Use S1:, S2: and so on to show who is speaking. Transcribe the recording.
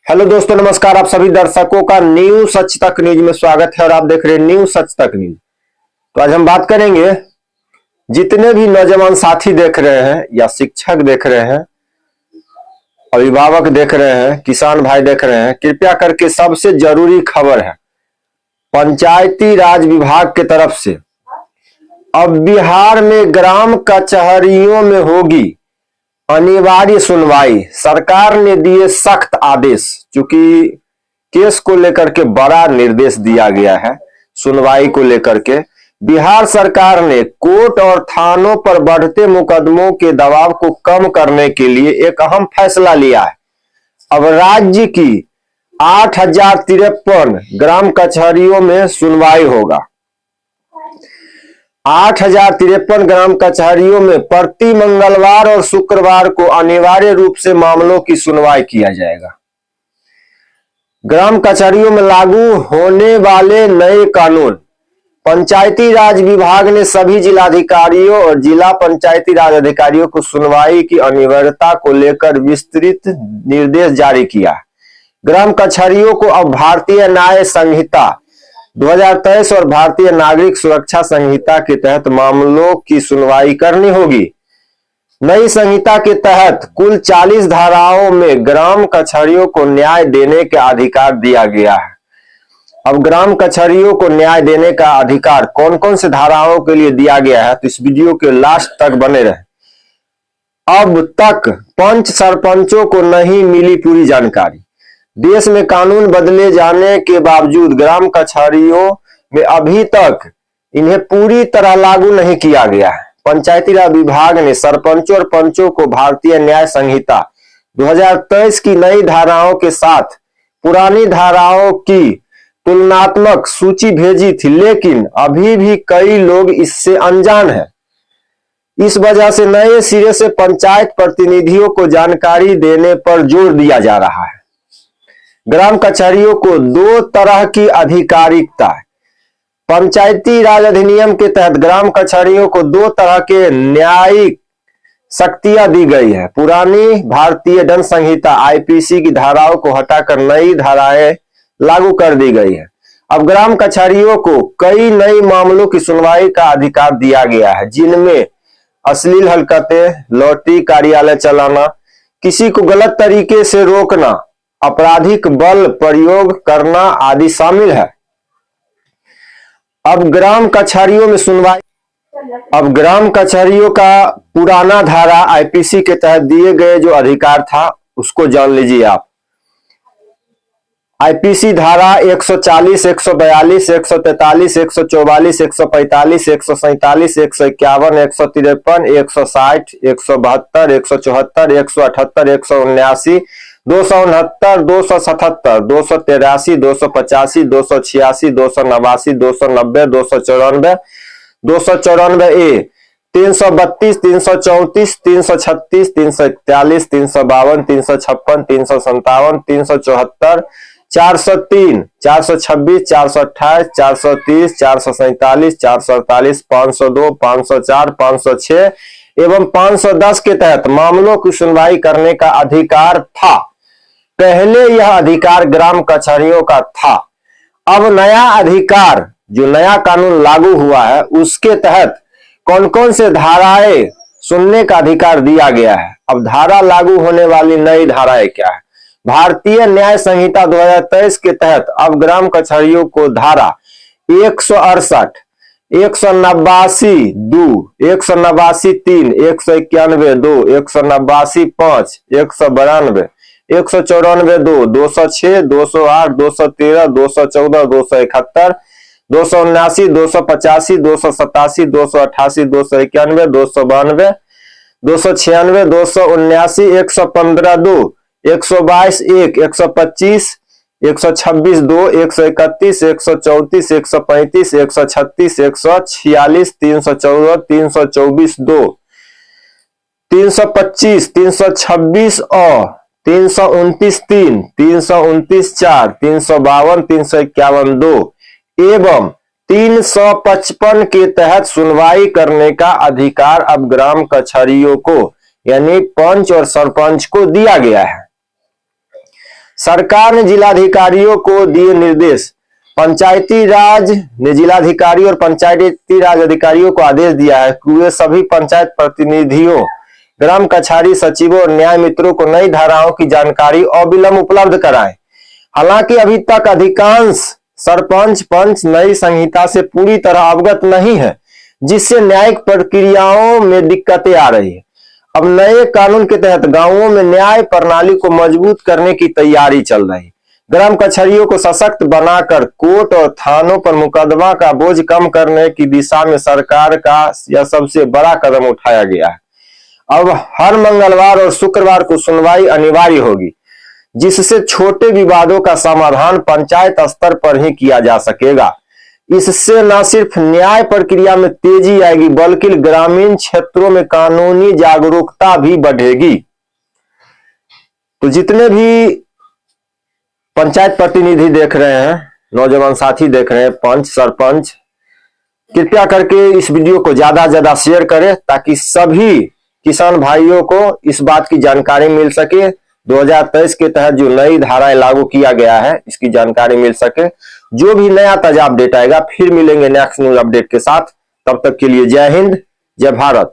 S1: Hello दोस्तों, नमस्कार। आप सभी दर्शकों का न्यू सच तक न्यूज में स्वागत है और आप देख रहे हैं न्यू सच तक न्यूज। तो आज हम बात करेंगे, जितने भी नौजवान साथी देख रहे हैं या शिक्षक देख रहे हैं, अभिभावक देख रहे हैं, किसान भाई देख रहे हैं, कृपया करके सबसे जरूरी खबर है पंचायती राज विभाग की तरफ से अब बिहार में ग्राम कचहरियों में होगी अनिवार्य सुनवाई। सरकार ने दिए सख्त आदेश, चूंकि केस को लेकर के बड़ा निर्देश दिया गया है। सुनवाई को लेकर के बिहार सरकार ने कोर्ट और थानों पर बढ़ते मुकदमों के दबाव को कम करने के लिए एक अहम फैसला लिया है। अब राज्य की 8053 ग्राम कचहरियों में सुनवाई होगा। 8053 ग्राम कचहरियों में प्रति मंगलवार और शुक्रवार को अनिवार्य रूप से मामलों की सुनवाई किया जाएगा। ग्राम कचहरियों में लागू होने वाले नए कानून। पंचायती राज विभाग ने सभी जिलाधिकारियों और जिला पंचायती राज अधिकारियों को सुनवाई की अनिवार्यता को लेकर विस्तृत निर्देश जारी किया। ग्राम कचहरियों को अब भारतीय न्याय संहिता 2023 और भारतीय नागरिक सुरक्षा संहिता के तहत मामलों की सुनवाई करनी होगी। नई संहिता के तहत कुल 40 धाराओं में ग्राम कचहरियों को न्याय देने का अधिकार दिया गया है। अब ग्राम कचहरियों को न्याय देने का अधिकार कौन कौन से धाराओं के लिए दिया गया है, तो इस वीडियो के लास्ट तक बने रहे। अब तक पंच सरपंचों को नहीं मिली पूरी जानकारी। देश में कानून बदले जाने के बावजूद ग्राम कचहरियों में अभी तक इन्हें पूरी तरह लागू नहीं किया गया है। पंचायती राज विभाग ने सरपंचों और पंचों को भारतीय न्याय संहिता 2023 की नई धाराओं के साथ पुरानी धाराओं की तुलनात्मक सूची भेजी थी, लेकिन अभी भी कई लोग इससे अनजान हैं। इस वजह से नए सिरे से पंचायत प्रतिनिधियों को जानकारी देने पर जोर दिया जा रहा है। ग्राम कचहरियों को दो तरह की आधिकारिकता है। पंचायती राज अधिनियम के तहत ग्राम कचहरियों को दो तरह के न्यायिक शक्तियां दी गई है। पुरानी भारतीय दंड संहिता आईपीसी की धाराओं को हटाकर नई धाराएं लागू कर दी गई है। अब ग्राम कचहरियों को कई नए मामलों की सुनवाई का अधिकार दिया गया है, जिनमें अश्लील हरकतें, लॉटरी कार्यालय चलाना, किसी को गलत तरीके से रोकना, आपराधिक बल प्रयोग करना आदि शामिल है। अब ग्राम कचहरियों में सुनवाई। अब ग्राम कचहरियों का पुराना धारा आईपीसी के तहत दिए गए जो अधिकार था उसको जान लीजिए आप। आईपीसी धारा 140, 142, 143, 144, 145, 147, 151, 153, 160, 172, 174, 178, 179, 269, 277, 283, 285, 286, 289, 290, 294, 294 ए, 332, 334, 336, 341, 352, 356, 357, 374, 403, 426, 428, 430, 447, 448, 502, 504, 506 एवं 510 के तहत मामलों की सुनवाई करने का अधिकार था। पहले यह अधिकार ग्राम कचहरियों का था। अब नया अधिकार, जो नया कानून लागू हुआ है, उसके तहत कौन कौन से धाराएं सुनने का अधिकार दिया गया है। अब धारा लागू होने वाली नई धाराएं क्या है। भारतीय न्याय संहिता 2023 के तहत अब ग्राम कचहरियों को धारा 168, 189 2, 189 3, 191 2, 189 5, 192, 194 2, 206, 208, 213, 214, 271, 279, 285, 287, 288, 291, 292, 296, 279, 115 2, 122 1, 125, 126 2, 131, 134, 135, 136, 146, 314, 324 2, 325, 326 और 329 3, 329 4, 352, 351 2 एवं 355 के तहत सुनवाई करने का अधिकार अब ग्राम कचहरियों को यानी पंच और सरपंच को दिया गया है। सरकार ने जिलाधिकारियों को दिए निर्देश। पंचायती राज ने जिलाधिकारी और पंचायती राज अधिकारियों को आदेश दिया है कि वे सभी पंचायत प्रतिनिधियों, ग्राम कचहरी सचिवों और न्याय मित्रों को नई धाराओं की जानकारी अविलंब उपलब्ध कराएं। हालांकि अभी तक अधिकांश सरपंच पंच नई संहिता से पूरी तरह अवगत नहीं है, जिससे न्यायिक प्रक्रियाओं में दिक्कतें आ रही है। अब नए कानून के तहत गांवों में न्याय प्रणाली को मजबूत करने की तैयारी चल रही है। ग्राम कचहरियों को सशक्त बनाकर कोर्ट और थानों पर मुकदमा का बोझ कम करने की दिशा में सरकार का यह सबसे बड़ा कदम उठाया गया है। अब हर मंगलवार और शुक्रवार को सुनवाई अनिवार्य होगी, जिससे छोटे विवादों का समाधान पंचायत स्तर पर ही किया जा सकेगा। इससे न सिर्फ न्याय प्रक्रिया में तेजी आएगी, बल्कि ग्रामीण क्षेत्रों में कानूनी जागरूकता भी बढ़ेगी। तो जितने भी पंचायत प्रतिनिधि देख रहे हैं, नौजवान साथी देख रहे हैं, पंच सरपंच, कृपया करके इस वीडियो को ज्यादा से ज्यादा शेयर करें ताकि सभी किसान भाइयों को इस बात की जानकारी मिल सके। 2023 के तहत जो नई धाराएं लागू किया गया है, इसकी जानकारी मिल सके। जो भी नया ताजा अपडेट आएगा, फिर मिलेंगे नेक्स्ट न्यूज अपडेट के साथ। तब तक के लिए जय हिंद, जय भारत।